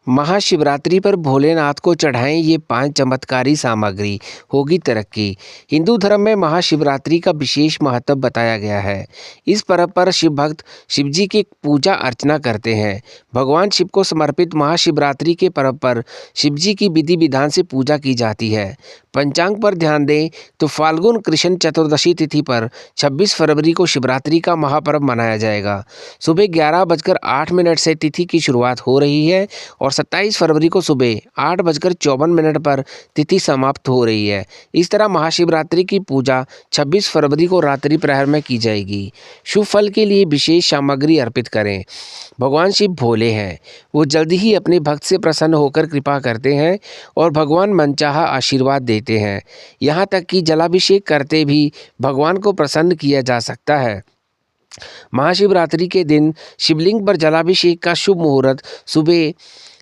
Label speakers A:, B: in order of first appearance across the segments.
A: महाशिवरात्रि पर भोलेनाथ को चढ़ाएं ये 5 चमत्कारी सामग्री, होगी तरक्की। हिंदू धर्म में महाशिवरात्रि का विशेष महत्व बताया गया है। इस पर्व पर शिव भक्त शिवजी की पूजा अर्चना करते हैं। भगवान शिव को समर्पित महाशिवरात्रि के पर्व पर शिवजी की विधि विधान से पूजा की जाती है। पंचांग पर ध्यान दें तो फाल्गुन कृष्ण चतुर्दशी तिथि पर 26 फरवरी को शिवरात्रि का महापर्व मनाया जाएगा। सुबह 11:08 से तिथि की शुरुआत हो रही है और 27 फरवरी को सुबह 8:54 पर तिथि समाप्त हो रही है। इस तरह महाशिवरात्रि की पूजा 26 फरवरी को रात्रि प्रहर में की जाएगी। शुभ फल के लिए विशेष सामग्री अर्पित करें। भगवान शिव भोले हैं, वो जल्दी ही अपने भक्त से प्रसन्न होकर कृपा करते हैं और भगवान मनचाहा आशीर्वाद देते हैं। यहाँ तक कि जलाभिषेक करते भी भगवान को प्रसन्न किया जा सकता है। महाशिवरात्रि के दिन शिवलिंग पर जलाभिषेक का शुभ मुहूर्त सुबह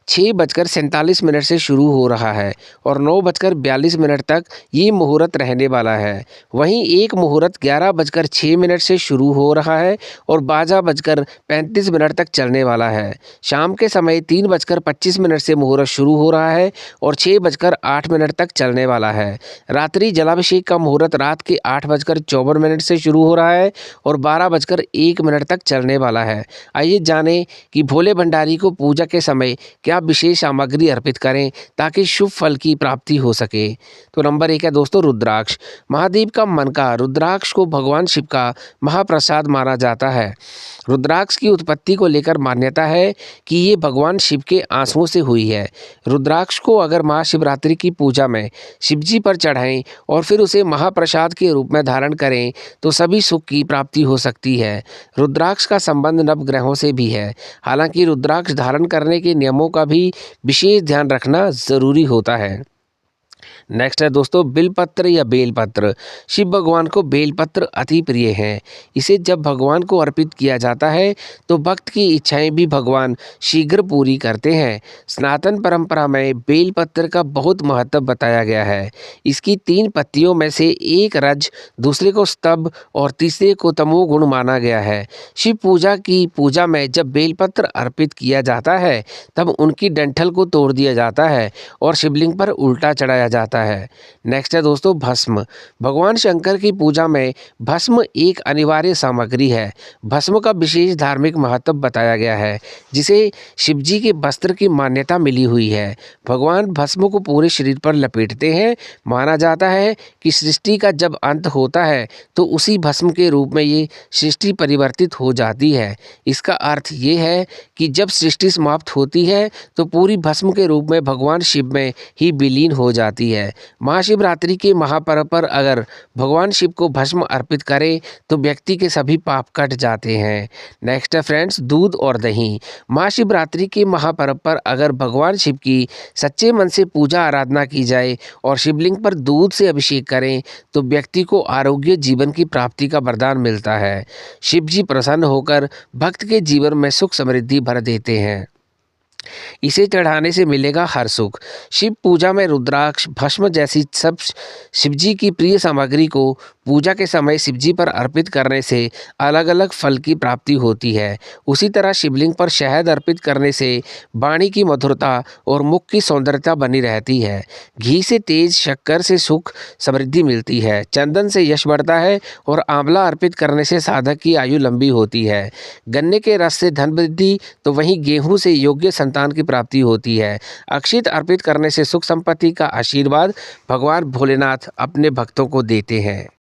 A: 6:47 से शुरू हो रहा है और 9:42 तक ये मुहूर्त रहने वाला है। वहीं एक मुहूर्त 11:06 से शुरू हो रहा है और 12:35 तक चलने वाला है। शाम के समय 3:25 से मुहूर्त शुरू हो रहा है और 6:08 तक चलने वाला है। रात्रि जलाभिषेक का मुहूर्त रात के 8:54 से शुरू हो रहा है और 12:01 तक चलने वाला है। आइए जानें कि भोले भंडारी को पूजा के समय क्या विशेष सामग्री अर्पित करें ताकि शुभ फल की प्राप्ति हो सके। तो नंबर 1 है दोस्तों रुद्राक्ष। महादेव का मनका रुद्राक्ष को भगवान शिव का महाप्रसाद माना जाता है। रुद्राक्ष की उत्पत्ति को लेकर मान्यता है कि ये भगवान शिव के आंसुओं से हुई है। रुद्राक्ष को अगर महाशिवरात्रि की पूजा में शिवजी पर चढ़ाएं और फिर उसे महाप्रसाद के रूप में धारण करें तो सभी सुख की प्राप्ति हो सकती है। रुद्राक्ष का संबंध नवग्रहों से भी है। हालांकि रुद्राक्ष धारण करने के नियमों का भी विशेष ध्यान रखना जरूरी होता है। नेक्स्ट है दोस्तों बिलपत्र या बेलपत्र। शिव भगवान को बेलपत्र अति प्रिय हैं। इसे जब भगवान को अर्पित किया जाता है तो भक्त की इच्छाएं भी भगवान शीघ्र पूरी करते हैं। सनातन परंपरा में बेलपत्र का बहुत महत्व बताया गया है। इसकी 3 पत्तियों में से एक रज, दूसरे को स्तंभ और तीसरे को तमोगुण माना गया है। शिव पूजा में जब बेलपत्र अर्पित किया जाता है तब उनकी डंठल को तोड़ दिया जाता है और शिवलिंग पर उल्टा चढ़ाया जाता है। नेक्स्ट है दोस्तों भस्म। भगवान शंकर की पूजा में भस्म एक अनिवार्य सामग्री है। भस्म का विशेष धार्मिक महत्व बताया गया है जिसे शिवजी के वस्त्र की मान्यता मिली हुई है। भगवान भस्म को पूरे शरीर पर लपेटते हैं। माना जाता है कि सृष्टि का जब अंत होता है तो उसी भस्म के रूप में ये सृष्टि परिवर्तित हो जाती है। इसका अर्थ ये है कि जब सृष्टि समाप्त होती है तो पूरी भस्म के रूप में भगवान शिव में ही विलीन हो जाती है। महाशिवरात्रि के महापर्व पर अगर भगवान शिव को भस्म अर्पित करें तो व्यक्ति के सभी पाप कट जाते हैं। नेक्स्ट है फ्रेंड्स दूध और दही। महाशिवरात्रि के महापर्व पर अगर भगवान शिव की सच्चे मन से पूजा आराधना की जाए और शिवलिंग पर दूध से अभिषेक करें तो व्यक्ति को आरोग्य जीवन की प्राप्ति का वरदान मिलता है। शिव जी प्रसन्न होकर भक्त के जीवन में सुख समृद्धि भर देते हैं। इसे चढ़ाने से मिलेगा हर सुख। शिव पूजा में रुद्राक्ष, भस्म जैसी सब शिवजी की प्रिय सामग्री को पूजा के समय शिवजी पर अर्पित करने से अलग अलग फल की प्राप्ति होती है। उसी तरह शिवलिंग पर शहद अर्पित करने से वाणी की मधुरता और मुख की सौंदर्यता बनी रहती है। घी से तेज, शक्कर से सुख समृद्धि मिलती है। चंदन से यश बढ़ता है और आंवला अर्पित करने से साधक की आयु लंबी होती है। गन्ने के रस से धन वृद्धि तो वहीं गेहूं से योग्य संतान की प्राप्ति होती है। अक्षित अर्पित करने से सुख संपत्ति का आशीर्वाद भगवान भोलेनाथ अपने भक्तों को देते हैं।